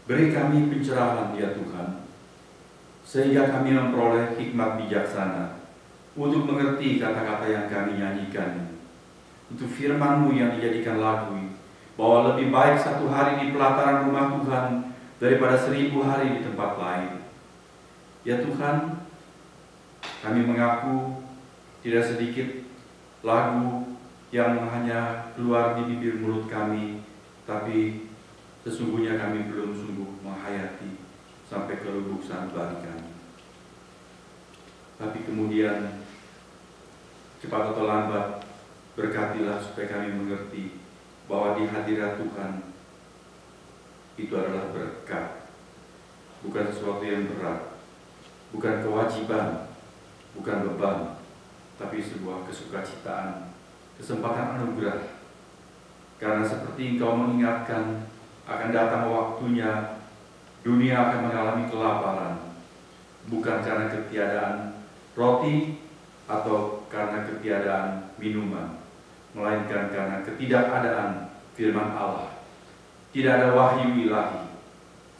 Beri kami pencerahan ya Tuhan, sehingga kami memperoleh hikmat bijaksana untuk mengerti kata-kata yang kami nyanyikan, untuk firman-Mu yang dijadikan lagu, bahwa lebih baik satu hari di pelataran rumah Tuhan daripada 1000 hari di tempat lain. Ya Tuhan, kami mengaku tidak sedikit lagu yang hanya keluar di bibir mulut kami, tapi sesungguhnya kami belum sungguh menghayati sampai ke lubuk sanubari kami. Tapi kemudian cepat atau lambat berkatilah supaya kami mengerti bahwa di hadirat Tuhan itu adalah berkat, bukan sesuatu yang berat, bukan kewajiban, bukan beban, tapi sebuah kesukacitaan, kesempatan anugerah. Karena seperti Engkau mengingatkan, akan datang waktunya dunia akan mengalami kelaparan, bukan karena ketiadaan roti atau karena ketiadaan minuman, melainkan karena ketidakadaan firman Allah. Tidak ada wahyu ilahi,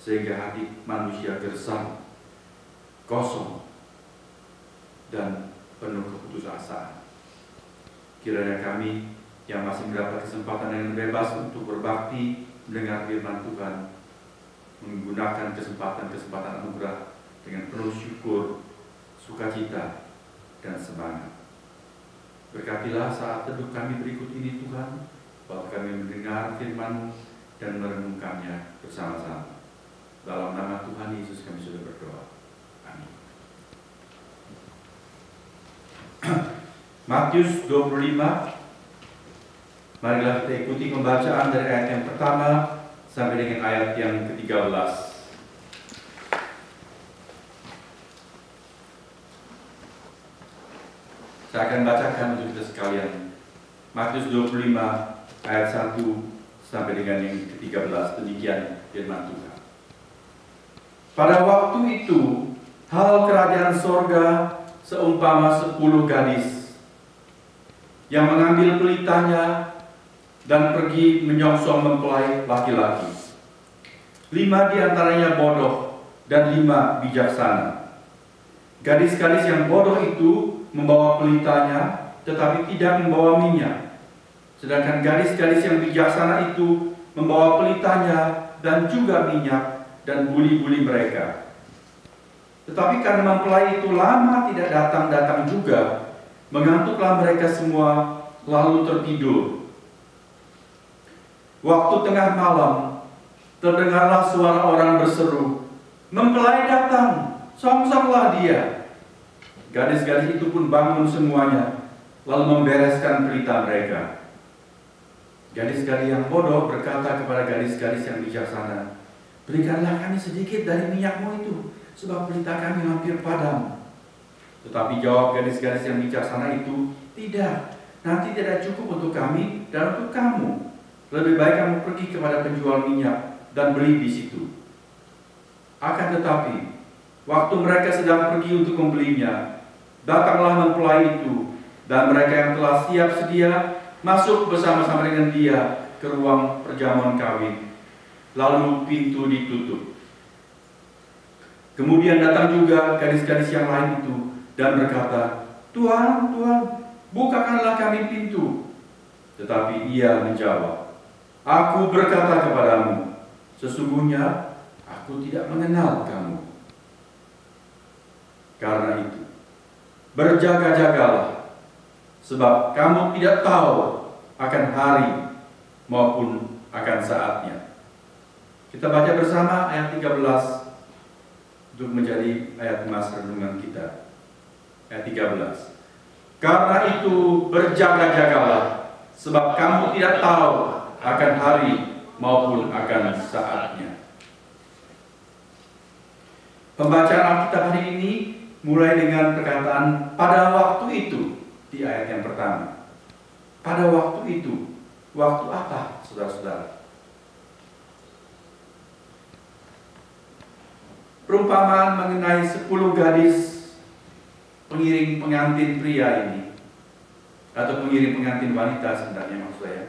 sehingga hati manusia gersang, kosong, dan penuh keputusasaan. Kiranya kami yang masih mendapat kesempatan yang bebas untuk berbakti, mendengar firman Tuhan, menggunakan kesempatan-kesempatan anugerah dengan penuh syukur, sukacita, dan semangat. Berkatilah saat teduh kami berikut ini Tuhan, bahwa kami mendengar firman-Mu dan merenungkannya bersama-sama. Dalam nama Tuhan Yesus kami sudah berdoa. Amin. Matius 25. Marilah kita ikuti pembacaan dari ayat yang pertama sampai dengan ayat yang ke-13. Saya akan bacakan untuk kita sekalian. Matius 25 ayat 1 sampai dengan yang ke-13. Demikian firman Tuhan. Pada waktu itu, hal kerajaan sorga seumpama 10 gadis yang mengambil pelitanya dan pergi menyongsong mempelai laki-laki. 5 diantaranya bodoh dan 5 bijaksana. Gadis-gadis yang bodoh itu membawa pelitanya, tetapi tidak membawa minyak. Sedangkan gadis-gadis yang bijaksana itu membawa pelitanya dan juga minyak dan buli-buli mereka. Tetapi karena mempelai itu lama tidak datang-datang juga, mengantuklah mereka semua lalu tertidur. Waktu tengah malam, terdengarlah suara orang berseru, "Mempelai datang, songsonglah dia." Gadis-gadis itu pun bangun semuanya, lalu membereskan pelita mereka. Gadis-gadis yang bodoh berkata kepada gadis-gadis yang bijaksana, "Berikanlah kami sedikit dari minyakmu itu, sebab pelita kami hampir padam." Tetapi jawab gadis-gadis yang bijaksana itu, "Tidak, nanti tidak cukup untuk kami dan untuk kamu. Lebih baik kamu pergi kepada penjual minyak dan beli di situ." Akan tetapi, waktu mereka sedang pergi untuk membelinya, datanglah mempelai itu, dan mereka yang telah siap sedia masuk bersama-sama dengan dia ke ruang perjamuan kawin. Lalu pintu ditutup. Kemudian datang juga gadis-gadis yang lain itu dan berkata, "Tuhan, Tuhan, bukakanlah kami pintu." Tetapi ia menjawab, "Aku berkata kepadamu, sesungguhnya aku tidak mengenal kamu. Karena itu, berjaga-jagalah, sebab kamu tidak tahu akan hari maupun akan saatnya." Kita baca bersama ayat 13 untuk menjadi ayat emas renungan kita. Ayat 13. "Karena itu berjaga-jagalah, sebab kamu tidak tahu akan hari maupun akan saatnya." Pembacaan Alkitab hari ini mulai dengan perkataan "pada waktu itu" di ayat yang pertama. Pada waktu itu, waktu apa, saudara-saudara? Perumpamaan mengenai 10 gadis pengiring pengantin pria ini, atau pengiring pengantin wanita sebenarnya maksud saya,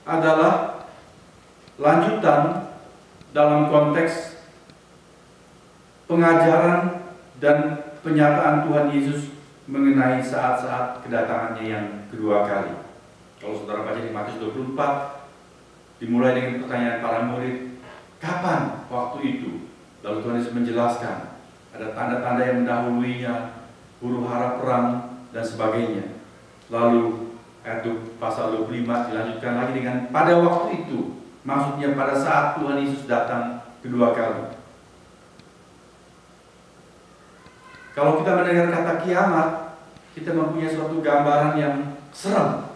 adalah lanjutan dalam konteks pengajaran dan penyataan Tuhan Yesus mengenai saat-saat kedatangannya yang kedua kali. Kalau saudara baca di Matius 24, dimulai dengan pertanyaan para murid, kapan waktu itu? Lalu Tuhan Yesus menjelaskan, ada tanda-tanda yang mendahuluinya, huru-hara perang, dan sebagainya. Lalu ayat pasal 25 dilanjutkan lagi dengan pada waktu itu, maksudnya pada saat Tuhan Yesus datang kedua kali. Kalau kita mendengar kata kiamat, kita mempunyai suatu gambaran yang serem.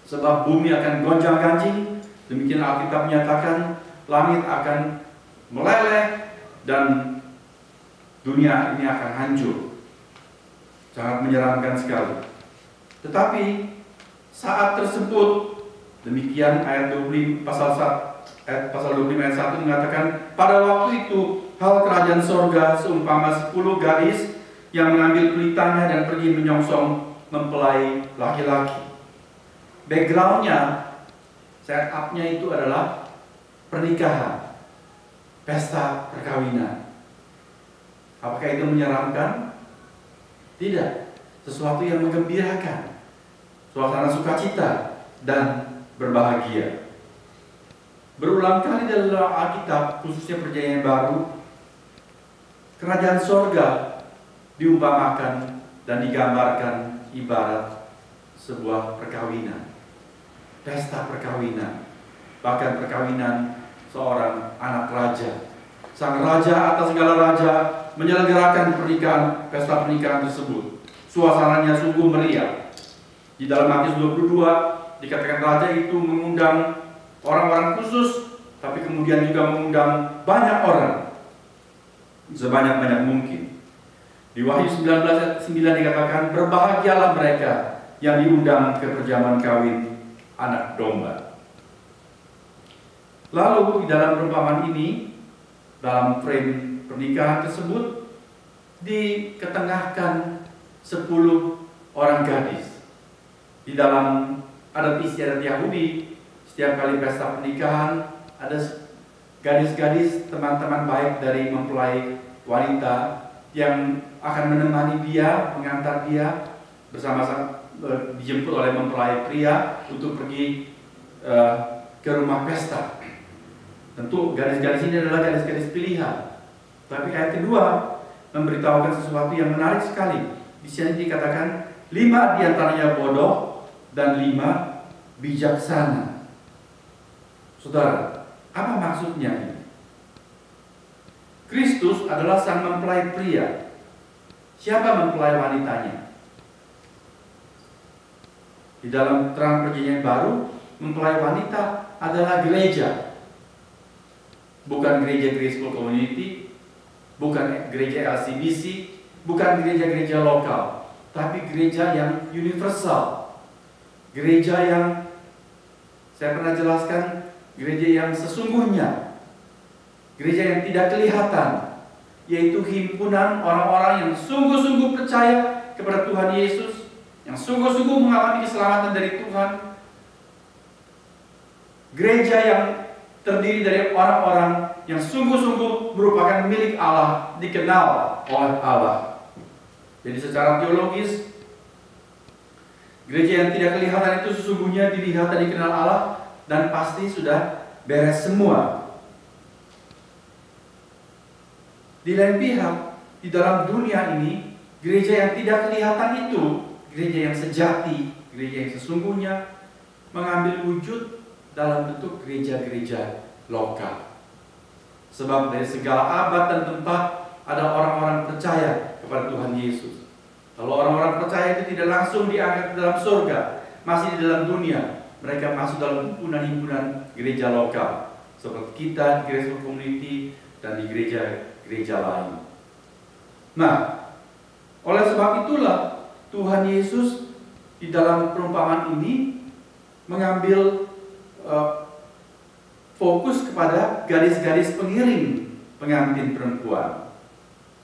Sebab bumi akan gonjang-ganjing, demikian Alkitab menyatakan langit akan meleleh dan dunia ini akan hancur. Sangat menyeramkan sekali. Tetapi saat tersebut, demikian ayat 25 pasal 25 ayat 1 mengatakan, pada waktu itu hal kerajaan sorga seumpama 10 gadis yang mengambil pelitanya dan pergi menyongsong mempelai laki-laki. Backgroundnya, setupnya itu adalah pernikahan, pesta perkawinan. Apakah itu menyeramkan? Tidak. Sesuatu yang menggembirakan, suasana sukacita dan berbahagia. Berulang kali dalam Alkitab, khususnya Perjanjian Baru, kerajaan sorga diumpamakan dan digambarkan ibarat sebuah perkawinan, pesta perkawinan, bahkan perkawinan seorang anak raja. Sang raja atas segala raja menyelenggarakan pernikahan, pesta pernikahan tersebut. Suasananya sungguh meriah. Di dalam Matius 22 dikatakan raja itu mengundang orang-orang khusus, tapi kemudian juga mengundang banyak orang, sebanyak-banyak mungkin. Di Wahyu 19 ayat 9 dikatakan, berbahagialah mereka yang diundang ke perjamuan kawin anak domba. Lalu di dalam perumpamaan ini, dalam frame pernikahan tersebut, diketengahkan 10 orang gadis. Di dalam adat istiadat Yahudi, setiap kali pesta pernikahan ada gadis-gadis teman-teman baik dari mempelai wanita yang akan menemani dia, mengantar dia bersama-sama, dijemput oleh mempelai pria untuk pergi ke rumah pesta. Tentu gadis-gadis ini adalah gadis-gadis pilihan. Tapi ayat kedua memberitahukan sesuatu yang menarik sekali. Di sini dikatakan 5 diantaranya bodoh dan 5 bijaksana. Saudara, apa maksudnya ini? Kristus adalah sang mempelai pria. Siapa mempelai wanitanya? Di dalam terang Perjanjian Baru, mempelai wanita adalah gereja. Bukan gereja Graceful Community, bukan gereja LCBC, bukan gereja-gereja lokal, tapi gereja yang universal. Gereja yang saya pernah jelaskan, gereja yang sesungguhnya, gereja yang tidak kelihatan, yaitu himpunan orang-orang yang sungguh-sungguh percaya kepada Tuhan Yesus, yang sungguh-sungguh mengalami keselamatan dari Tuhan. Gereja yang terdiri dari orang-orang yang sungguh-sungguh merupakan milik Allah, dikenal oleh Allah. Jadi secara teologis, gereja yang tidak kelihatan itu sesungguhnya dilihat dan dikenal Allah, dan pasti sudah beres semua. Di lain pihak, di dalam dunia ini, gereja yang tidak kelihatan itu, gereja yang sejati, gereja yang sesungguhnya, mengambil wujud dalam bentuk gereja-gereja lokal. Sebab dari segala abad dan tempat ada orang-orang percaya kepada Tuhan Yesus. Kalau orang-orang percaya itu tidak langsung diangkat ke dalam surga, masih di dalam dunia, mereka masuk dalam himpunan-himpunan gereja lokal, seperti kita di Graceful Community dan di gereja-gereja lain. Nah, oleh sebab itulah Tuhan Yesus di dalam perumpamaan ini mengambil fokus kepada gadis-gadis pengiring pengantin perempuan.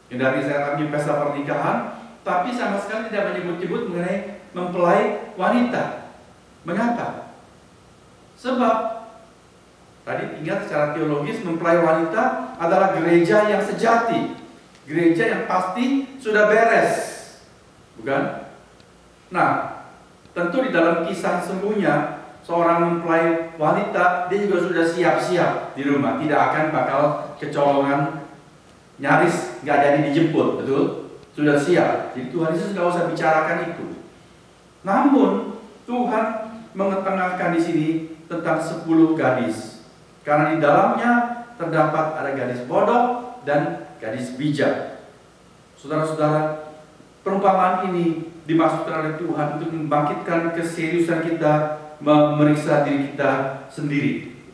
Dari saya kami pesta pernikahan, tapi sama sekali tidak menyebut-nyebut mengenai mempelai wanita. Mengapa? Sebab Tadi ingat secara teologis mempelai wanita adalah gereja yang sejati, gereja yang pasti sudah beres, bukan? Nah, tentu di dalam kisah sesungguhnya seorang mempelai wanita dia juga sudah siap-siap di rumah, tidak akan bakal kecolongan, nyaris nggak jadi dijemput, betul? Sudah siap. Jadi Tuhan Yesus nggak usah bicarakan itu. Namun Tuhan mengetengahkan di sini tentang 10 gadis. Karena di dalamnya terdapat ada gadis bodoh dan gadis bijak. Saudara-saudara, perumpamaan ini dimaksudkan oleh Tuhan untuk membangkitkan keseriusan kita memeriksa diri kita sendiri,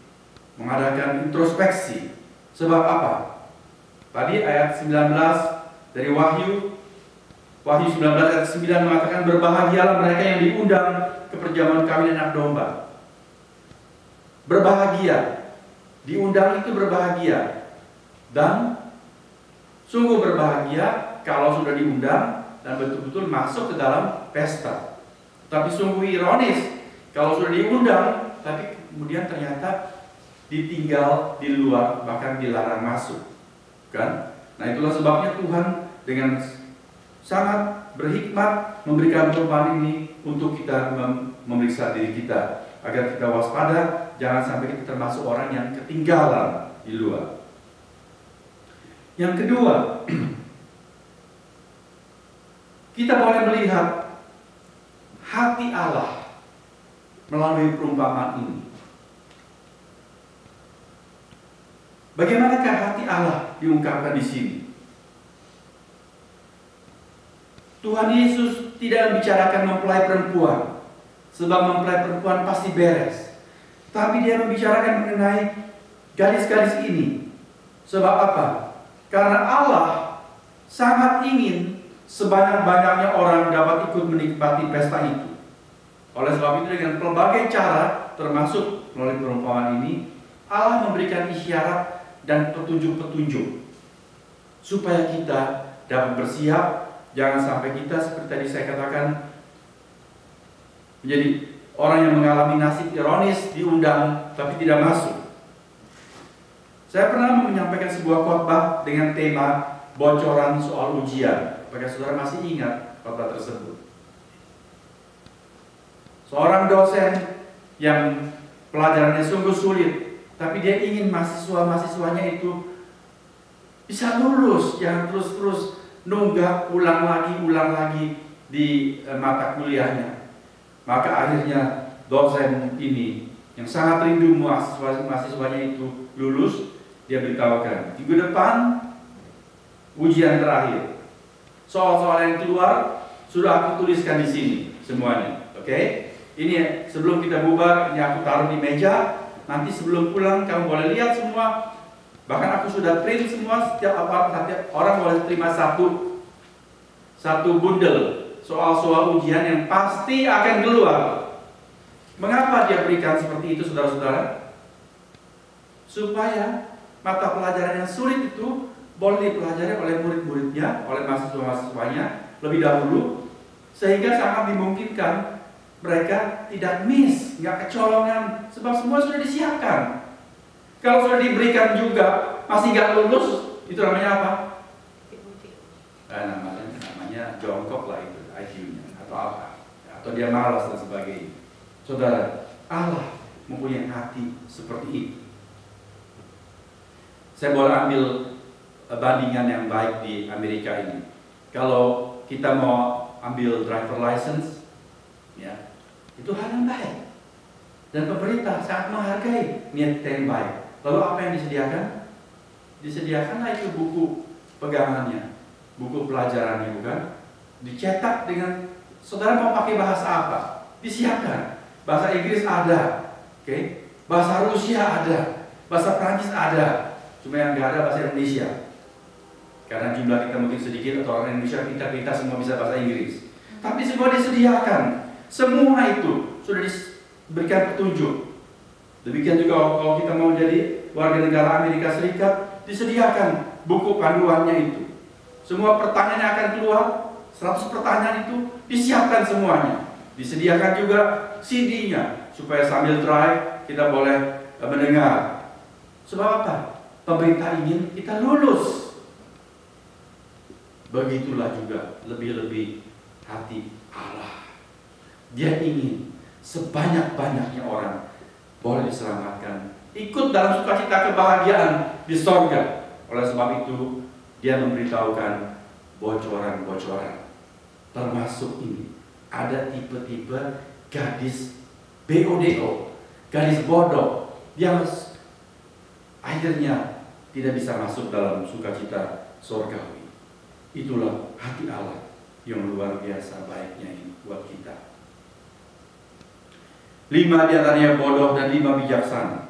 mengadakan introspeksi. Sebab apa? Tadi ayat 19 dari Wahyu 19 ayat 9 mengatakan, berbahagialah mereka yang diundang ke perjamuan kawin anak domba. Berbahagia. Diundang itu berbahagia. Dan sungguh berbahagia kalau sudah diundang dan betul-betul masuk ke dalam pesta. Tapi sungguh ironis kalau sudah diundang tapi kemudian ternyata ditinggal di luar, bahkan dilarang masuk. Kan? Nah, itulah sebabnya Tuhan dengan sangat berhikmat memberikan perumpamaan ini untuk kita memeriksa diri kita, agar kita waspada, jangan sampai kita termasuk orang yang ketinggalan di luar. Yang kedua, kita boleh melihat hati Allah melalui perumpamaan ini. Bagaimanakah hati Allah diungkapkan di sini? Tuhan Yesus tidak membicarakan mempelai perempuan, sebab mempelai perempuan pasti beres. Tapi dia membicarakan mengenai gadis-gadis ini. Sebab apa? Karena Allah sangat ingin sebanyak-banyaknya orang dapat ikut menikmati pesta itu. Oleh sebab itu dengan berbagai cara, termasuk melalui perumpamaan ini, Allah memberikan isyarat dan petunjuk-petunjuk supaya kita dapat bersiap. Jangan sampai kita seperti tadi saya katakan menjadi orang yang mengalami nasib ironis, diundang tapi tidak masuk. Saya pernah menyampaikan sebuah khotbah dengan tema bocoran soal ujian. Apakah saudara masih ingat khotbah tersebut? Seorang dosen yang pelajarannya sungguh sulit, tapi dia ingin mahasiswa-mahasiswanya itu bisa lulus, jangan terus-terus nunggak ulang lagi di mata kuliahnya. Maka akhirnya dosen ini yang sangat rindu mahasiswanya itu lulus, dia beritahukan minggu depan ujian terakhir. Soal-soal yang keluar sudah aku tuliskan di sini semuanya. Oke? Ini sebelum kita bubar, ini aku taruh di meja. Nanti sebelum pulang kamu boleh lihat semua. Bahkan aku sudah print semua, setiap orang boleh terima satu bundel soal-soal ujian yang pasti akan keluar. Mengapa dia berikan seperti itu, saudara-saudara? Supaya mata pelajaran yang sulit itu boleh dipelajari oleh murid-muridnya, oleh mahasiswa-mahasiswanya lebih dahulu, sehingga sangat dimungkinkan mereka tidak miss, nggak kecolongan, sebab semua sudah disiapkan. Kalau sudah diberikan juga masih nggak lulus, itu namanya apa? Namanya jongkok lah itu IQ-nya atau apa? Atau dia malas dan sebagainya. Saudara, Allah mempunyai hati seperti itu. Saya boleh ambil bandingan yang baik di Amerika ini. Kalau kita mau ambil driver license, ya, itu hal yang baik. Dan pemerintah sangat menghargai niat kita yang baik. Lalu apa yang disediakan? Disediakanlah itu buku pegangannya, buku pelajarannya, bukan? Dicetak dengan, saudara mau pakai bahasa apa? Disiapkan. Bahasa Inggris ada, oke? Bahasa Rusia ada, bahasa Prancis ada. Cuma yang nggak ada bahasa Indonesia. Karena jumlah kita mungkin sedikit atau orang Indonesia kita semua bisa bahasa Inggris. Tapi semua disediakan. Semua itu sudah diberikan petunjuk. Demikian juga kalau kita mau jadi warga negara Amerika Serikat, disediakan buku panduannya itu. Semua pertanyaan yang akan keluar, 100 pertanyaan itu disiapkan semuanya. Disediakan juga CD-nya supaya sambil drive kita boleh mendengar. Sebab apa? Pemerintah ingin kita lulus. Begitulah juga lebih-lebih hati Allah. Dia ingin sebanyak-banyaknya orang boleh diselamatkan, ikut dalam sukacita kebahagiaan di sorga. Oleh sebab itu, dia memberitahukan bocoran-bocoran. Termasuk ini, ada tipe-tipe gadis BODO, gadis bodoh, yang akhirnya tidak bisa masuk dalam sukacita sorgawi. Itulah hati Allah yang luar biasa baiknya ini buat kita. 5 diantaranya bodoh dan 5 bijaksana.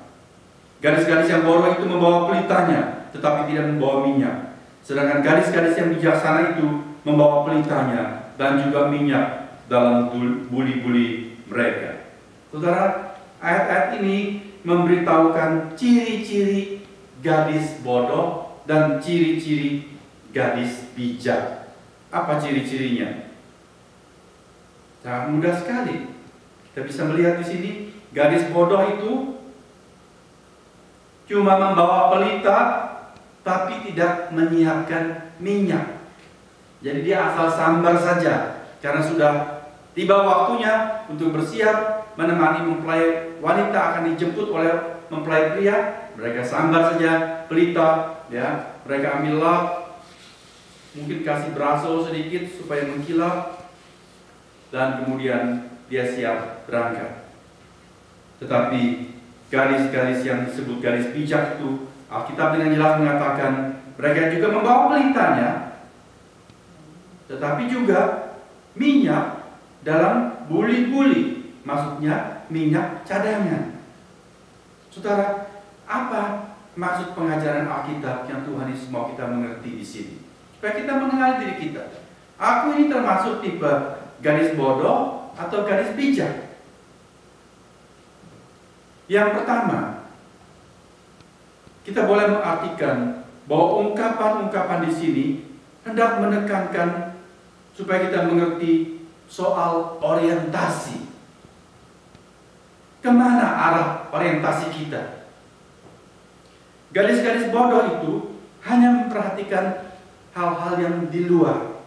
Gadis-gadis yang bodoh itu membawa pelitanya, tetapi tidak membawa minyak. Sedangkan gadis-gadis yang bijaksana itu membawa pelitanya dan juga minyak dalam buli-buli mereka. Saudara, ayat-ayat ini memberitahukan ciri-ciri gadis bodoh dan ciri-ciri gadis bijak. Apa ciri-cirinya? Sangat mudah sekali. Kita bisa melihat di sini, gadis bodoh itu cuma membawa pelita, tapi tidak menyiapkan minyak. Jadi dia asal sambar saja, karena sudah tiba waktunya untuk bersiap menemani mempelai wanita akan dijemput oleh mempelai pria. Mereka sambar saja pelita, ya. Mereka ambil lap, mungkin kasih braso sedikit supaya mengkilap, dan kemudian dia siap berangkat. Tetapi gadis-gadis yang disebut gadis bijak itu, Alkitab dengan jelas mengatakan mereka juga membawa pelitanya, tetapi juga minyak dalam buli-buli, maksudnya minyak cadangan. Saudara, apa maksud pengajaran Alkitab yang Tuhan Yesus mau kita mengerti di sini? Supaya kita mengenal diri kita. Aku ini termasuk tipe gadis bodoh atau gadis bijak? Yang pertama, kita boleh mengartikan bahwa ungkapan-ungkapan di sini hendak menekankan supaya kita mengerti soal orientasi. Kemana arah orientasi kita? Gadis-gadis bodoh itu hanya memperhatikan hal-hal yang di luar.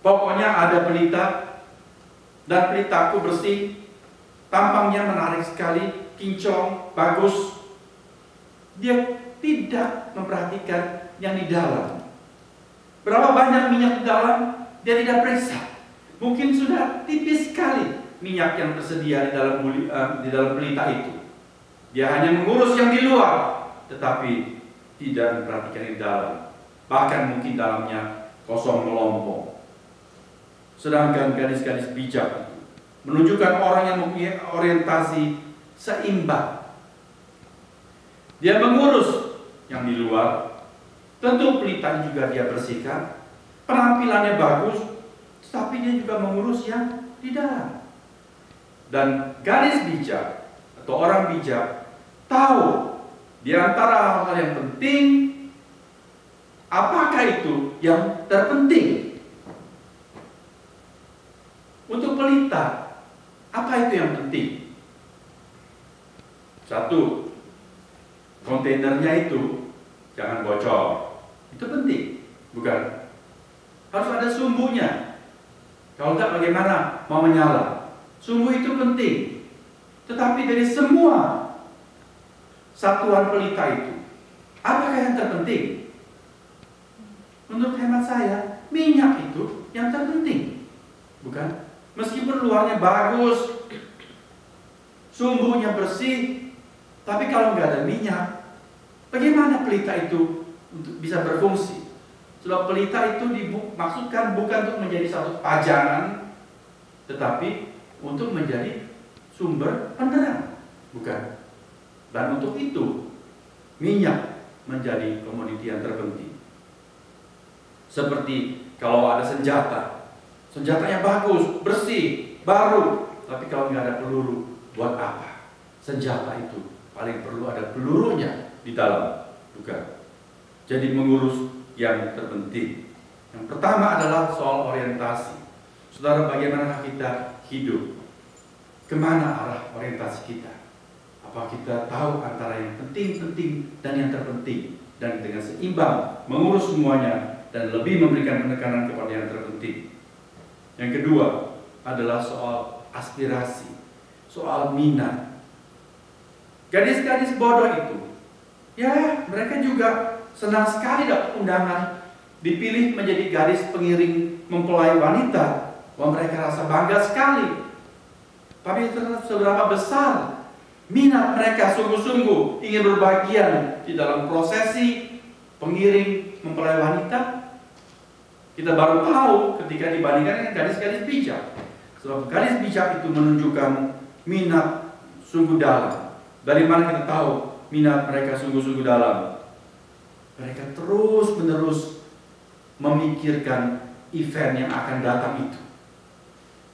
Pokoknya ada pelita, dan pelitaku bersih, tampangnya menarik sekali, kinclong, bagus. Dia tidak memperhatikan yang di dalam. Berapa banyak minyak di dalam, dia tidak periksa. Mungkin sudah tipis sekali minyak yang tersedia di dalam pelita itu. Dia hanya mengurus yang di luar, tetapi tidak memperhatikan yang di dalam. Bahkan mungkin dalamnya kosong melompong. Sedangkan gadis-gadis bijak itu menunjukkan orang yang mempunyai orientasi seimbang. Dia mengurus yang di luar, tentu pelitanya juga dia bersihkan, penampilannya bagus, tetapi dia juga mengurus yang di dalam. Dan gadis bijak atau orang bijak tahu di antara hal-hal yang penting, apakah itu yang terpenting. Untuk pelita, apa itu yang penting? 1, kontainernya itu jangan bocor. Itu penting, bukan? Harus ada sumbunya. Kalau tidak, bagaimana mau menyala? Sumbu itu penting. Tetapi dari semua satuan pelita itu, apakah yang terpenting? Menurut hemat saya, minyak itu yang terpenting, bukan? Meskipun luarnya bagus, sumbunya bersih, tapi kalau nggak ada minyak, bagaimana pelita itu untuk bisa berfungsi? Sebab pelita itu dimaksudkan bukan untuk menjadi satu pajangan, tetapi untuk menjadi sumber penerang, bukan? Dan untuk itu, minyak menjadi komoditi yang terpenting. Seperti kalau ada senjatanya bagus, bersih, baru, tapi kalau nggak ada peluru, buat apa? Senjata itu paling perlu ada pelurunya di dalam, bukan? Jadi mengurus yang terpenting. Yang pertama adalah soal orientasi. Saudara, bagaimana kita hidup? Kemana arah orientasi kita? Apa kita tahu antara yang penting-penting dan yang terpenting, dan dengan seimbang mengurus semuanya dan lebih memberikan penekanan kepada yang terpenting. Yang kedua adalah soal aspirasi, soal minat. Gadis-gadis bodoh itu, ya mereka juga senang sekali dapat undangan, dipilih menjadi gadis pengiring mempelai wanita. Wah, mereka rasa bangga sekali. Tapi seberapa besar minat mereka sungguh-sungguh ingin berbagian di dalam prosesi pengiring mempelai wanita? Kita baru tahu ketika dibandingkan dengan gadis-gadis bijak. Sebab gadis bijak itu menunjukkan minat sungguh dalam. Dari mana kita tahu minat mereka sungguh-sungguh dalam? Mereka terus-menerus memikirkan event yang akan datang itu.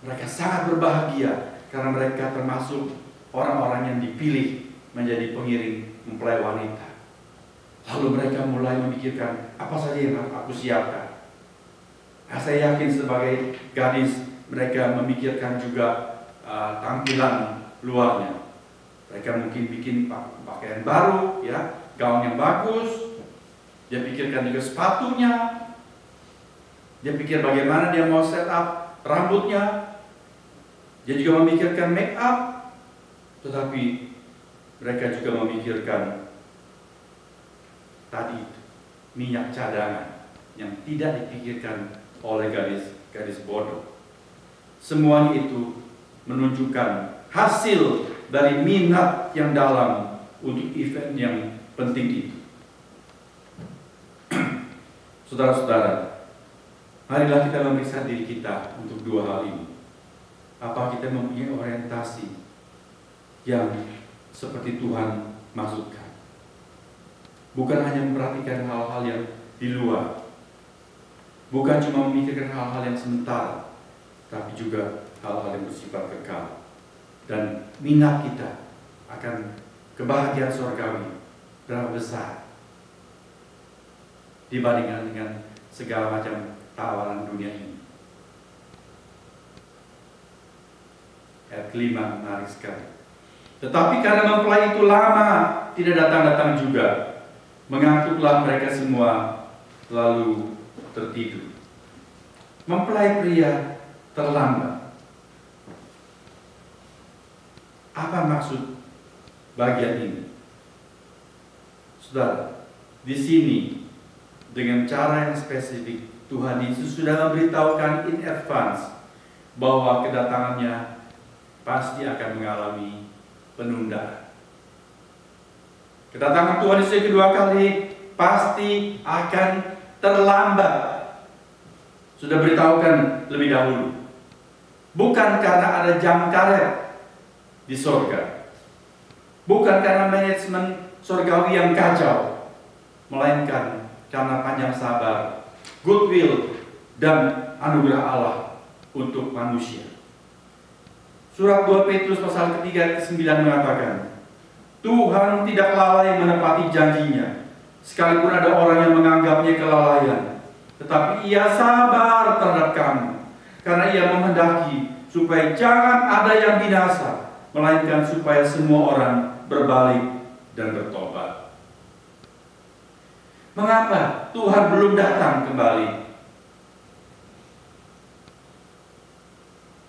Mereka sangat berbahagia karena mereka termasuk orang-orang yang dipilih menjadi pengiring mempelai wanita. Lalu mereka mulai memikirkan apa saja yang aku siapkan. Nah, saya yakin sebagai gadis mereka memikirkan juga tampilan luarnya. Mereka mungkin bikin pakaian baru, ya, gaun yang bagus. Dia pikirkan juga sepatunya. Dia pikir bagaimana dia mau set up rambutnya. Dia juga memikirkan make up. Tetapi mereka juga memikirkan tadi minyak cadangan yang tidak dipikirkan oleh gadis bodoh. Semuanya itu menunjukkan hasil dari minat yang dalam untuk event yang penting itu. Saudara-saudara, marilah kita memeriksa diri kita untuk dua hal ini. Apa kita mempunyai orientasi yang seperti Tuhan maksudkan? Bukan hanya memperhatikan hal-hal yang di luar, bukan cuma memikirkan hal-hal yang sementara, tapi juga hal-hal yang bersifat kekal. Dan minat kita akan kebahagiaan surgawi berapa besar dibandingkan dengan segala macam tawaran dunia ini. Ayat kelima menarik sekali. Tetapi karena mempelai itu lama tidak datang-datang juga, mengantuklah mereka semua lalu tertidur. Mempelai pria terlambat. Apa maksud bagian ini? Saudara, di sini dengan cara yang spesifik Tuhan Yesus sudah memberitahukan in advance bahwa kedatangannya pasti akan mengalami penundaan. Kedatangan Tuhan Yesus yang kedua kali pasti akan terlambat. Sudah beritahukan lebih dahulu. Bukan karena ada jam karet di sorga, bukan karena manajemen sorgawi yang kacau, melainkan karena panjang sabar, goodwill, dan anugerah Allah untuk manusia. Surat 2 Petrus pasal ketiga ayat 9 mengatakan, Tuhan tidak lalai menepati janjinya, sekalipun ada orang yang menganggapnya kelalaian, tetapi Ia sabar terhadap kamu, karena Ia menghendaki supaya jangan ada yang binasa, melainkan supaya semua orang berbalik dan bertobat. Mengapa Tuhan belum datang kembali?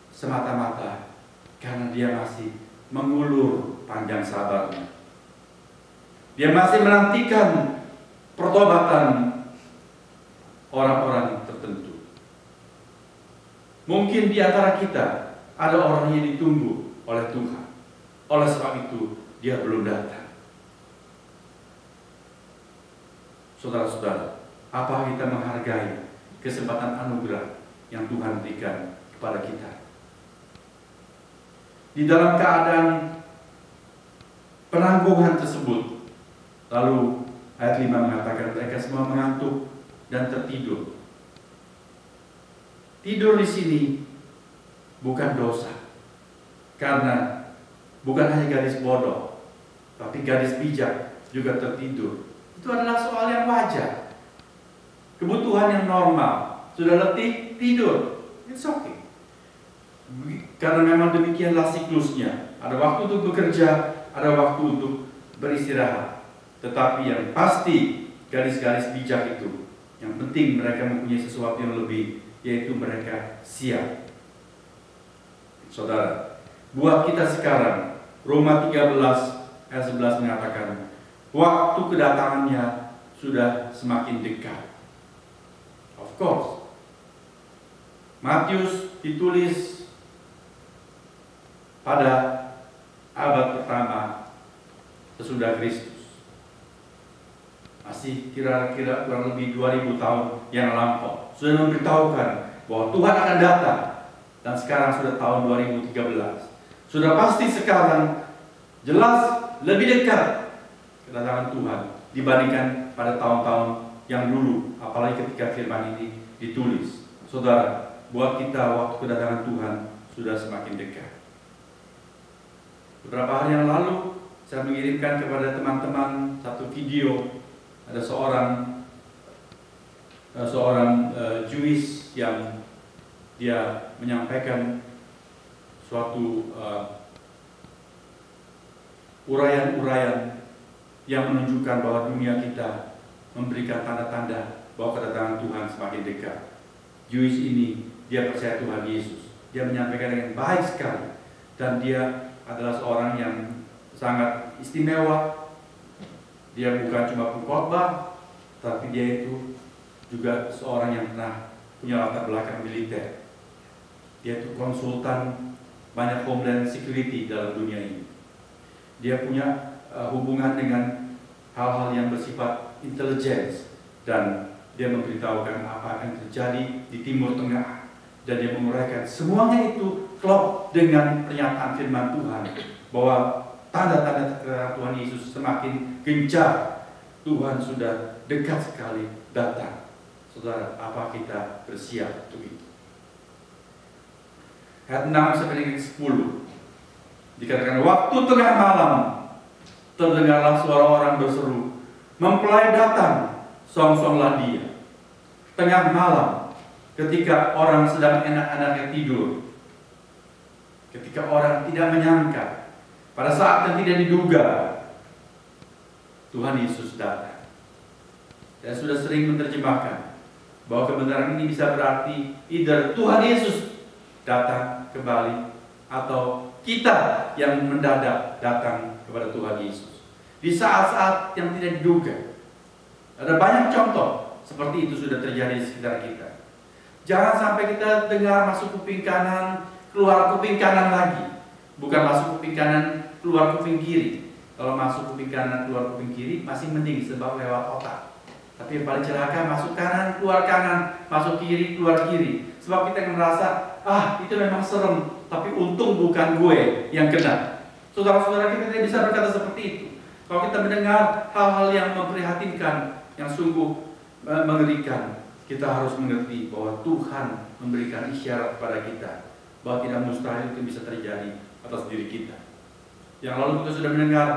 Semata-mata karena Dia masih mengulur panjang sabarnya. Dia masih menantikan pertobatan orang-orang tertentu. Mungkin di antara kita ada orang yang ditunggu oleh Tuhan. Oleh sebab itu dia belum datang. Saudara-saudara, apa kita menghargai kesempatan anugerah yang Tuhan berikan kepada kita? Di dalam keadaan penangguhan tersebut, lalu ayat 5 mengatakan mereka semua mengantuk dan tertidur. Tidur di sini bukan dosa, karena bukan hanya gadis bodoh, tapi gadis bijak juga tertidur. Itu adalah soal yang wajar, kebutuhan yang normal. Sudah letih, tidur, it's okay. Karena memang demikianlah siklusnya. Ada waktu untuk bekerja, ada waktu untuk beristirahat. Tetapi yang pasti gadis-gadis bijak itu, yang penting mereka mempunyai sesuatu yang lebih, yaitu mereka siap. Saudara, buat kita sekarang, Roma 13 ayat 11 mengatakan, waktu kedatangannya sudah semakin dekat. Of course, Matius ditulis pada abad pertama sesudah Kristus. Masih kira-kira kurang lebih 2000 tahun yang lampau. Sudah memberitahukan bahwa Tuhan akan datang. Dan sekarang sudah tahun 2013. Sudah pasti sekarang jelas lebih dekat kedatangan Tuhan dibandingkan pada tahun-tahun yang dulu. Apalagi ketika firman ini ditulis. Saudara, buat kita waktu kedatangan Tuhan sudah semakin dekat. Beberapa hari yang lalu saya mengirimkan kepada teman-teman satu video. Ada seorang Jewish yang dia menyampaikan suatu uraian-uraian yang menunjukkan bahwa dunia kita memberikan tanda-tanda bahwa kedatangan Tuhan semakin dekat. Jewish ini, dia percaya Tuhan Yesus. Dia menyampaikan dengan baik sekali. Dan dia adalah seorang yang sangat istimewa. Dia bukan cuma pengkhotbah, tapi dia itu juga seorang yang pernah punya latar belakang militer. Dia itu konsultan banyak homeland security dalam dunia ini. Dia punya hubungan dengan hal-hal yang bersifat intelligence, dan dia memberitahukan apa akan terjadi di Timur Tengah, dan dia menguraikan semuanya itu klop dengan pernyataan firman Tuhan bahwa tanda-tanda kedatangan Tuhan Yesus semakin gencar. Tuhan sudah dekat sekali datang. Saudara, apa kita bersiap untuk itu? Ayat 6 sampai dengan 10 dikatakan, waktu tengah malam terdengarlah suara orang berseru, mempelai datang, song-songlah dia. Tengah malam, ketika orang sedang enak-enaknya tidur, ketika orang tidak menyangka, pada saat yang tidak diduga, Tuhan Yesus datang. Saya sudah sering menerjemahkan bahwa kebenaran ini bisa berarti either Tuhan Yesus datang kembali atau kita yang mendadak datang kepada Tuhan Yesus di saat-saat yang tidak diduga. Ada banyak contoh seperti itu sudah terjadi di sekitar kita. Jangan sampai kita dengar masuk kuping kanan, keluar kuping kanan lagi. Bukan masuk kuping kanan, keluar kuping kiri. Kalau masuk kuping kanan, keluar kuping kiri masih mending sebab lewat otak. Tapi yang paling celaka masuk kanan, keluar kanan, masuk kiri, keluar kiri. Sebab kita merasa, itu memang serem, tapi untung bukan gue yang kena. Saudara-saudara, kita tidak bisa berkata seperti itu. Kalau kita mendengar hal-hal yang memprihatinkan, yang sungguh mengerikan, kita harus mengerti bahwa Tuhan memberikan isyarat kepada kita bahwa tidak mustahil itu bisa terjadi atas diri kita. Yang lalu kita sudah mendengar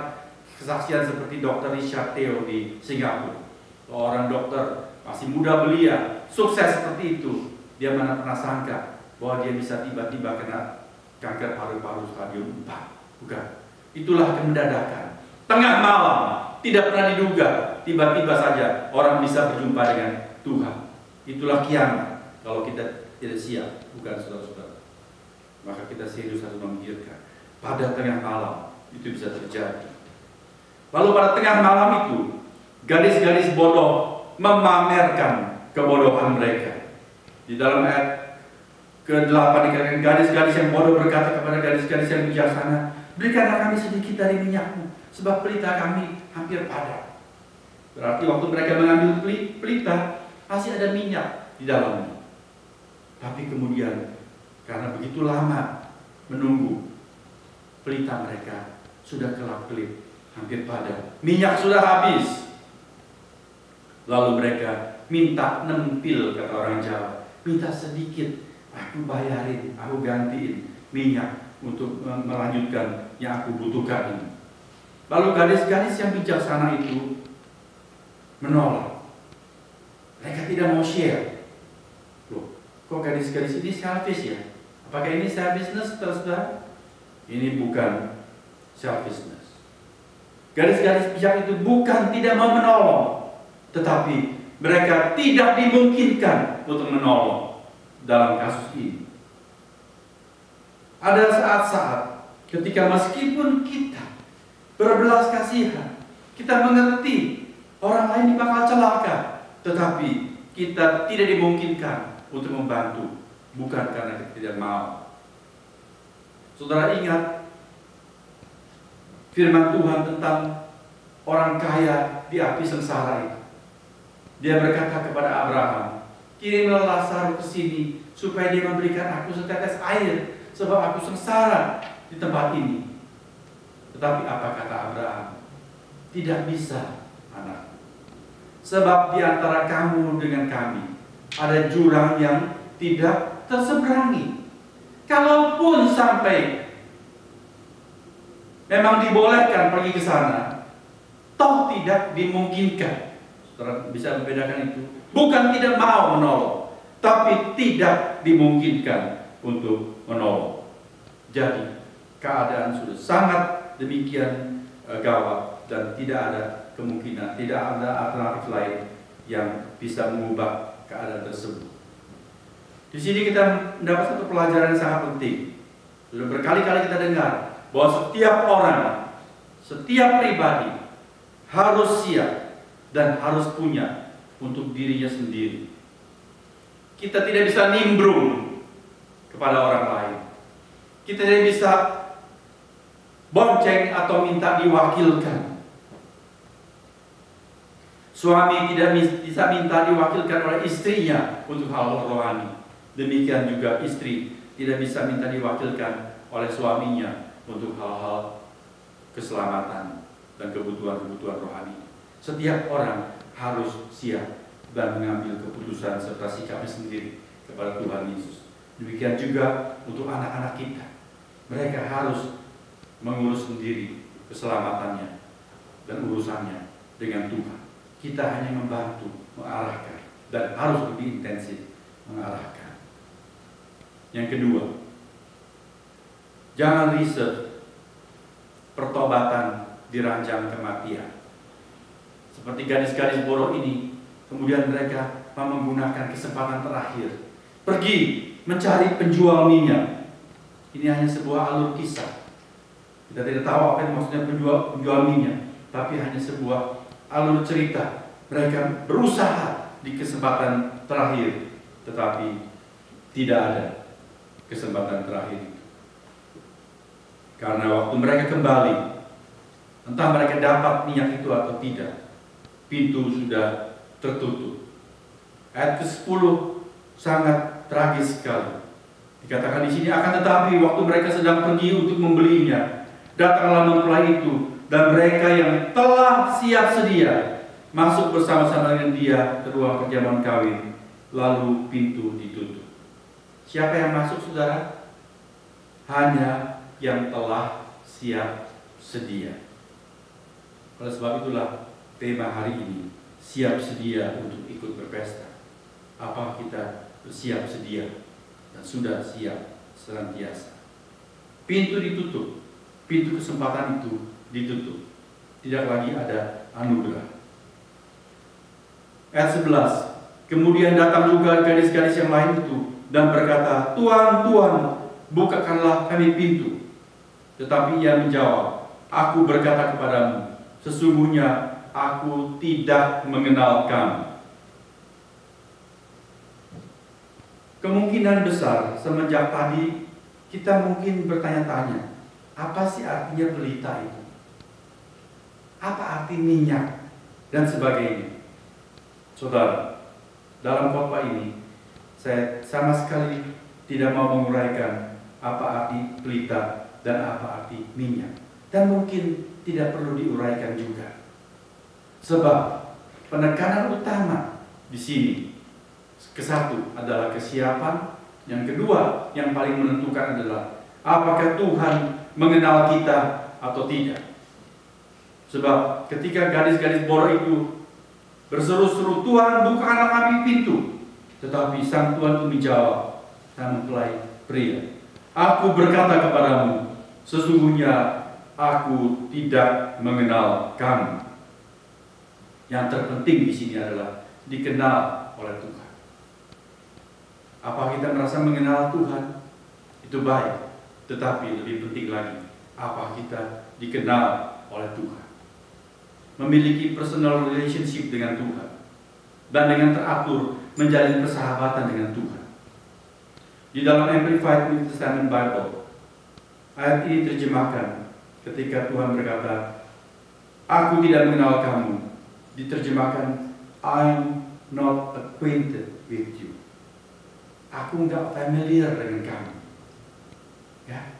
kesaksian seperti Dr. Richard Theo di Singapura. Seorang dokter masih muda belia, sukses seperti itu. Dia mana pernah sangka bahwa dia bisa tiba-tiba kena kanker paru-paru stadium 4. Bukan. Itulah kemendadakan. Tengah malam, tidak pernah diduga, tiba-tiba saja orang bisa berjumpa dengan Tuhan. Itulah kiamat kalau kita tidak siap, bukan saudara-saudara. Maka kita serius harus memikirkan. Pada tengah malam itu bisa terjadi. Lalu pada tengah malam itu, gadis-gadis bodoh memamerkan kebodohan mereka. Di dalam ayat ke-8 dikatakan, gadis-gadis yang bodoh berkata kepada gadis-gadis yang bijaksana, berikanlah kami sedikit dari minyakmu, sebab pelita kami hampir padam. Berarti waktu mereka mengambil pelita, masih ada minyak di dalamnya. Tapi kemudian, karena begitu lama menunggu, pelita mereka sudah kelap-kelip, hampir padam. Minyak sudah habis. Lalu mereka minta nempil, kata orang Jawa. Minta sedikit, aku bayarin, aku gantiin minyak untuk melanjutkan yang aku butuhkan ini. Lalu gadis-gadis yang bijaksana itu menolak. Mereka tidak mau share. Loh, kok gadis-gadis ini selfish ya? Apakah ini selfishness, saudara? Ini bukan selfishness. Gadis-gadis bijak itu bukan tidak mau menolong, tetapi mereka tidak dimungkinkan untuk menolong dalam kasus ini. Ada saat-saat ketika meskipun kita berbelas kasihan, kita mengerti orang lain bakal celaka, tetapi kita tidak dimungkinkan untuk membantu, bukan karena kita tidak mau. Saudara ingat firman Tuhan tentang orang kaya di api sengsara itu. Dia berkata kepada Abraham, kirimlah Lazarus ke sini supaya dia memberikan aku setetes air, sebab aku sengsara di tempat ini. Tetapi apa kata Abraham? Tidak bisa, anak. Sebab di antara kamu dengan kami ada jurang yang tidak terseberangi. Kalaupun sampai memang dibolehkan pergi ke sana, toh tidak dimungkinkan. Saudara bisa membedakan itu. Bukan tidak mau menolong, tapi tidak dimungkinkan untuk menolong. Jadi keadaan sudah sangat demikian gawat dan tidak ada kemungkinan, tidak ada alternatif lain yang bisa mengubah keadaan tersebut. Di sini kita mendapat satu pelajaran yang sangat penting. Sudah berkali-kali kita dengar bahwa setiap orang, setiap pribadi harus siap dan harus punya untuk dirinya sendiri. Kita tidak bisa nimbrung kepada orang lain. Kita tidak bisa bonceng atau minta diwakilkan. Suami tidak bisa minta diwakilkan oleh istrinya untuk hal rohani. Demikian juga istri tidak bisa minta diwakilkan oleh suaminya untuk hal-hal keselamatan dan kebutuhan-kebutuhan rohani. Setiap orang harus siap dan mengambil keputusan serta sikapnya sendiri kepada Tuhan Yesus. Demikian juga untuk anak-anak kita. Mereka harus mengurus sendiri keselamatannya dan urusannya dengan Tuhan. Kita hanya membantu, mengarahkan, dan harus lebih intensif mengarahkan. Yang kedua, jangan riset pertobatan diranjang kematian. Seperti gadis-gadis bodoh ini, kemudian mereka menggunakan kesempatan terakhir, pergi mencari penjual minyak. Ini hanya sebuah alur kisah. Kita tidak tahu apa yang maksudnya penjual minyak, tapi hanya sebuah alur cerita. Mereka berusaha di kesempatan terakhir, tetapi tidak ada kesempatan terakhir. Karena waktu mereka kembali, entah mereka dapat minyak itu atau tidak, pintu sudah tertutup. Ayat ke-10 sangat tragis sekali. Dikatakan di sini, akan tetapi waktu mereka sedang pergi untuk membelinya, datanglah mempelai itu, dan mereka yang telah siap sedia masuk bersama-sama dengan dia ke ruang perjamuan kawin, lalu pintu ditutup. Siapa yang masuk, saudara? Hanya yang telah siap sedia. Oleh sebab itulah tema hari ini, siap sedia untuk ikut berpesta. Apa kita bersiap sedia dan sudah siap senantiasa? Pintu ditutup, pintu kesempatan itu ditutup. Tidak lagi ada anugerah. Ayat 11, kemudian datang juga gadis-gadis yang lain itu dan berkata, Tuhan, Tuhan, bukakanlah kami pintu. Tetapi ia menjawab, aku berkata kepadamu, sesungguhnya aku tidak mengenal kamu. Kemungkinan besar semenjak tadi kita mungkin bertanya-tanya, apa sih artinya pelita itu? Apa arti minyak dan sebagainya? Saudara, dalam khotbah ini saya sama sekali tidak mau menguraikan apa arti pelita dan apa arti minyak, dan mungkin tidak perlu diuraikan juga. Sebab penekanan utama di sini, kesatu adalah kesiapan, yang kedua yang paling menentukan adalah apakah Tuhan mengenal kita atau tidak. Sebab ketika gadis-gadis bodoh itu berseru-seru, Tuhan, bukakanlah kami pintu, tetapi sang Tuhan itu menjawab, sang mempelai pria, aku berkata kepadamu, sesungguhnya aku tidak mengenal kamu. Yang terpenting di sini adalah dikenal oleh Tuhan. Apa kita merasa mengenal Tuhan? Itu baik. Tetapi lebih penting lagi, apa kita dikenal oleh Tuhan. Memiliki personal relationship dengan Tuhan. Dan dengan teratur menjalin persahabatan dengan Tuhan. Di dalam Amplified New Testament Bible, ayat ini terjemahkan ketika Tuhan berkata, aku tidak mengenal kamu. Diterjemahkan, I'm not acquainted with you. Aku nggak familiar dengan kamu. Ya,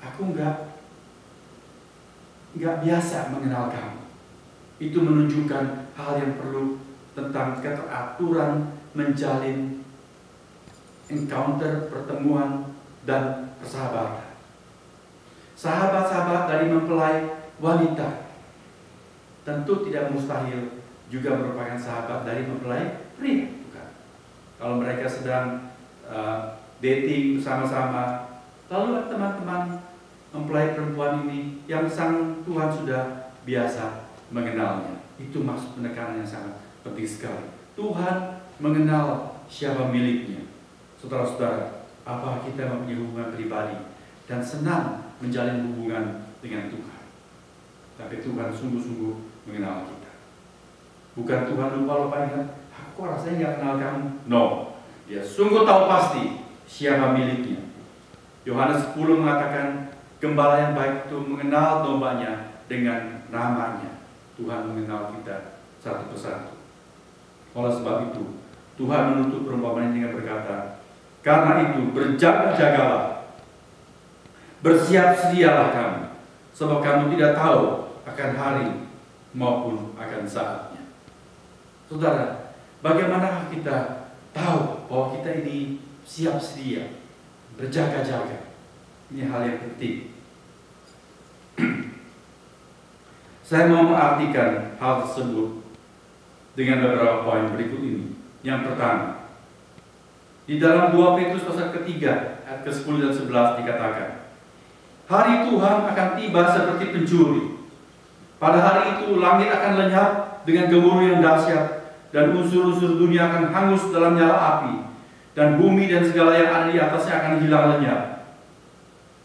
aku nggak biasa mengenal kamu. Itu menunjukkan hal yang perlu tentang keteraturan menjalin encounter, pertemuan, dan persahabatan. Sahabat-sahabat dari mempelai wanita tentu tidak mustahil juga merupakan sahabat dari mempelai pria, bukan? Kalau mereka sedang dating bersama-sama, lalu teman-teman mempelai perempuan ini yang sang Tuhan sudah biasa mengenalnya. Itu maksud penekanan yang sangat penting sekali. Tuhan mengenal siapa miliknya. Saudara-saudara, apa kita mempunyai hubungan pribadi dan senang menjalin hubungan dengan Tuhan? Tapi Tuhan sungguh-sungguh mengenal kita. Bukan Tuhan lupa-lupa ingat, aku rasanya nggak kenal kamu. No, Dia sungguh tahu pasti siapa miliknya. Yohanes 10 mengatakan, gembala yang baik itu mengenal dombanya dengan namanya. Tuhan mengenal kita satu persatu. Oleh sebab itu, Tuhan menutup perumpamaan ini dengan berkata, karena itu berjaga-jagalah, bersiap-sedialah kamu, sebab kamu tidak tahu akan hari maupun akan saatnya. Saudara, bagaimana kita tahu bahwa kita ini siap sedia, berjaga-jaga? Ini hal yang penting. Saya mau mengartikan hal tersebut dengan beberapa poin berikut ini. Yang pertama, di dalam 2 Petrus pasal ketiga ayat ke-10 dan 11 dikatakan, hari Tuhan akan tiba seperti pencuri. Pada hari itu langit akan lenyap dengan gemuruh yang dahsyat, dan unsur-unsur dunia akan hangus dalam nyala api, dan bumi dan segala yang ada di atasnya akan hilang lenyap.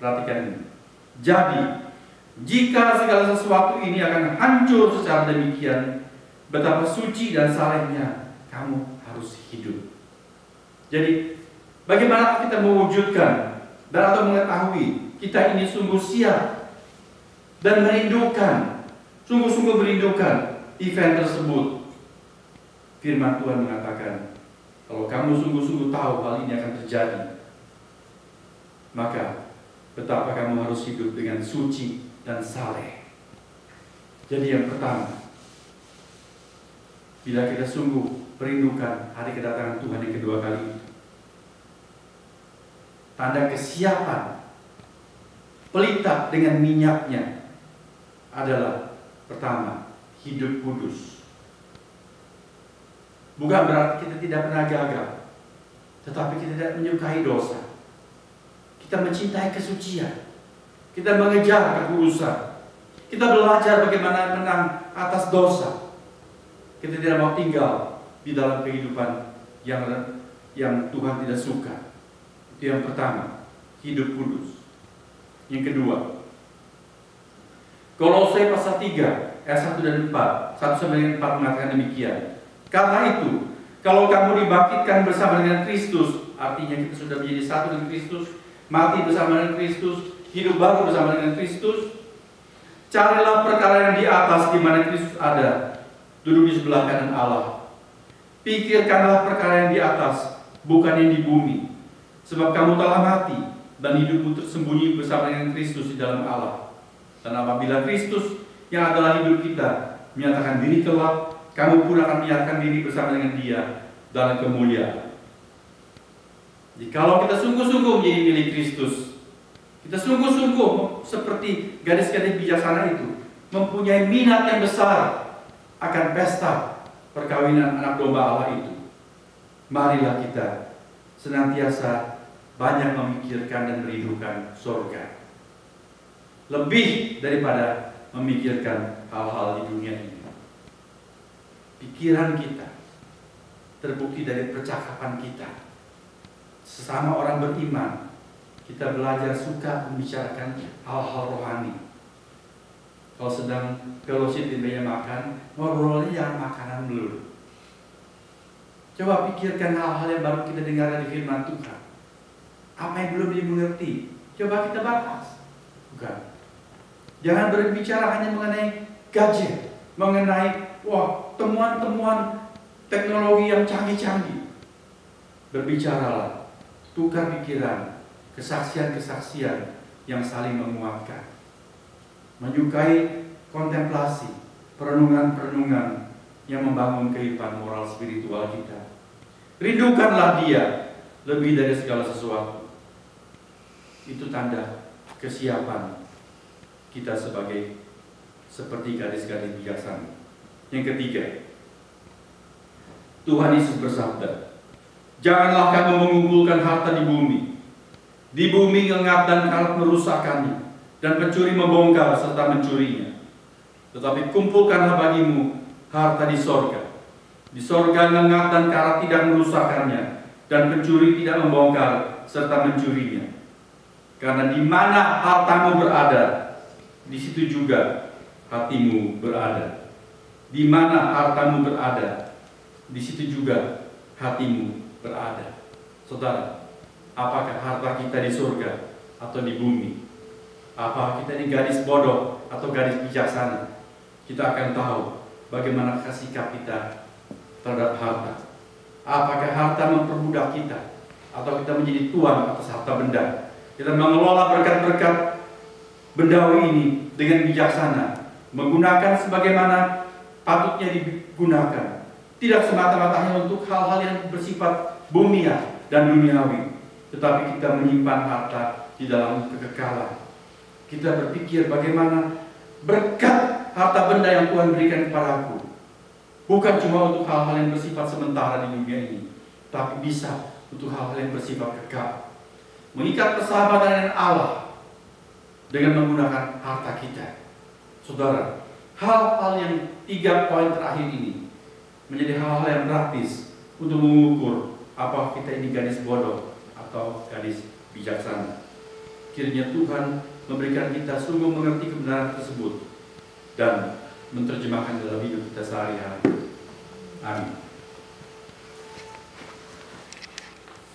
Perhatikan ini. Jadi, jika segala sesuatu ini akan hancur secara demikian, betapa suci dan salehnya kamu harus hidup. Jadi, bagaimana kita mewujudkan dan atau mengetahui kita ini sungguh siap dan merindukan, sungguh-sungguh merindukan event tersebut? Firman Tuhan mengatakan, kalau kamu sungguh-sungguh tahu hal ini akan terjadi, maka betapa kamu harus hidup dengan suci dan saleh. Jadi yang pertama, bila kita sungguh merindukan hari kedatangan Tuhan yang kedua kali itu, tanda kesiapan pelita dengan minyaknya adalah pertama, hidup kudus. Bukan berarti kita tidak pernah gagal, tetapi kita tidak menyukai dosa. Kita mencintai kesucian. Kita mengejar kekudusan. Kita belajar bagaimana menang atas dosa. Kita tidak mau tinggal di dalam kehidupan yang Tuhan tidak suka. Itu yang pertama, hidup kudus. Yang kedua, Kolose pasal 3 ayat 1 dan 4, 1-4 mengatakan demikian. Karena itu, kalau kamu dibangkitkan bersama dengan Kristus, artinya kita sudah menjadi satu dengan Kristus, mati bersama dengan Kristus, hidup baru bersama dengan Kristus, carilah perkara yang di atas di mana Kristus ada, duduk di sebelah kanan Allah. Pikirkanlah perkara yang di atas, bukan yang di bumi, sebab kamu telah mati dan hidupmu tersembunyi bersama dengan Kristus di dalam Allah. Dan apabila Kristus yang adalah hidup kita menyatakan diri kelak, kamu pun akan menyatakan diri bersama dengan Dia dalam kemuliaan. Jadi kalau kita sungguh-sungguh menjadi milik Kristus, kita sungguh-sungguh seperti gadis-gadis bijaksana itu, mempunyai minat yang besar akan pesta perkawinan anak domba Allah itu, marilah kita senantiasa banyak memikirkan dan merindukan surga. lebih daripada memikirkan hal-hal di dunia ini. Pikiran kita terbukti dari percakapan kita. Sesama orang beriman, kita belajar suka membicarakan hal-hal rohani. Kalau sedang fellowship di meja makan, ngobrolnya jangan makanan dulu. Coba pikirkan hal-hal yang baru kita dengar dari firman Tuhan. Apa yang belum dimengerti, coba kita bahas. Bukan. Jangan berbicara hanya mengenai gadget, mengenai temuan-temuan teknologi yang canggih-canggih. Berbicaralah, tukar pikiran, kesaksian-kesaksian yang saling menguatkan. Menyukai kontemplasi, perenungan-perenungan yang membangun kehidupan moral spiritual kita. Rindukanlah Dia lebih dari segala sesuatu. Itu tanda kesiapan kita seperti gadis-gadis bijaksana. Yang ketiga, Tuhan Yesus bersabda, "Janganlah kamu mengumpulkan harta di bumi. Di bumi ngengat dan karat merusakkannya, dan pencuri membongkar serta mencurinya. Tetapi kumpulkanlah bagimu harta di sorga. Di sorga ngengat dan karat tidak merusakkannya, dan pencuri tidak membongkar serta mencurinya. Karena di mana hartamu berada, di situ juga hatimu berada. Di mana hartamu berada, di situ juga hatimu berada." Saudara, apakah harta kita di surga atau di bumi? Apa kita ini gadis bodoh atau gadis bijaksana? Kita akan tahu bagaimana sikap kita terhadap harta. Apakah harta memperbudak kita, atau kita menjadi tuan atas harta benda? Kita mengelola berkat-berkat bendawi ini dengan bijaksana, menggunakan sebagaimana patutnya digunakan. Tidak semata-mata hanya untuk hal-hal yang bersifat bumiah dan duniawi, tetapi kita menyimpan harta di dalam kekekalan. Kita berpikir bagaimana berkat harta benda yang Tuhan berikan kepadaku bukan cuma untuk hal-hal yang bersifat sementara di dunia ini, tapi bisa untuk hal-hal yang bersifat kekal. Mengikat persahabatan dengan Allah dengan menggunakan harta kita. Saudara, hal-hal yang 3 poin terakhir ini menjadi hal-hal yang praktis untuk mengukur apa kita ini gadis bodoh atau gadis bijaksana. Kiranya Tuhan memberikan kita sungguh mengerti kebenaran tersebut dan menerjemahkan dalam hidup kita sehari-hari. Amin.